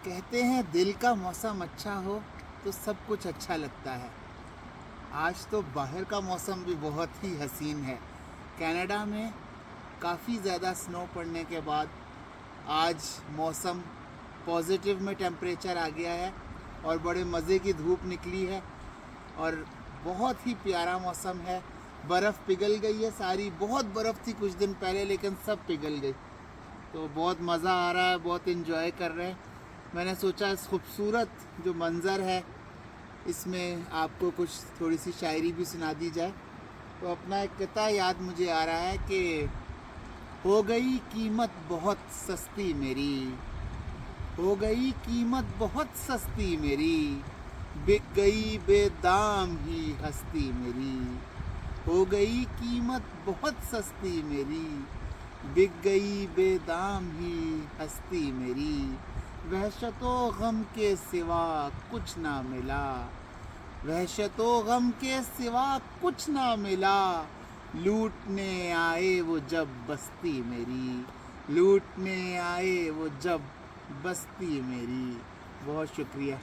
कहते हैं दिल का मौसम अच्छा हो तो सब कुछ अच्छा लगता है। आज तो बाहर का मौसम भी बहुत ही हसीन है। कनाडा में काफ़ी ज़्यादा स्नो पड़ने के बाद आज मौसम पॉजिटिव में टेम्परेचर आ गया है और बड़े मज़े की धूप निकली है और बहुत ही प्यारा मौसम है। बर्फ़ पिघल गई है सारी, बहुत बर्फ़ थी कुछ दिन पहले लेकिन सब पिघल गई। तो बहुत मज़ा आ रहा है, बहुत इन्जॉय कर रहे हैं। मैंने सोचा इस खूबसूरत जो मंज़र है इसमें आपको कुछ थोड़ी सी शायरी भी सुना दी जाए। तो अपना एक कता याद मुझे आ रहा है कि हो गई कीमत बहुत सस्ती मेरी, हो गई कीमत बहुत सस्ती मेरी, बिक गई बेदाम ही हस्ती मेरी। हो गई कीमत बहुत सस्ती मेरी, बिक गई बेदाम ही हस्ती मेरी। वहशतो गम के सिवा कुछ ना मिला, वहशतो गम के सिवा कुछ ना मिला। लूटने आए वो जब बस्ती मेरी, लूटने आए वो जब बस्ती मेरी। बहुत शुक्रिया।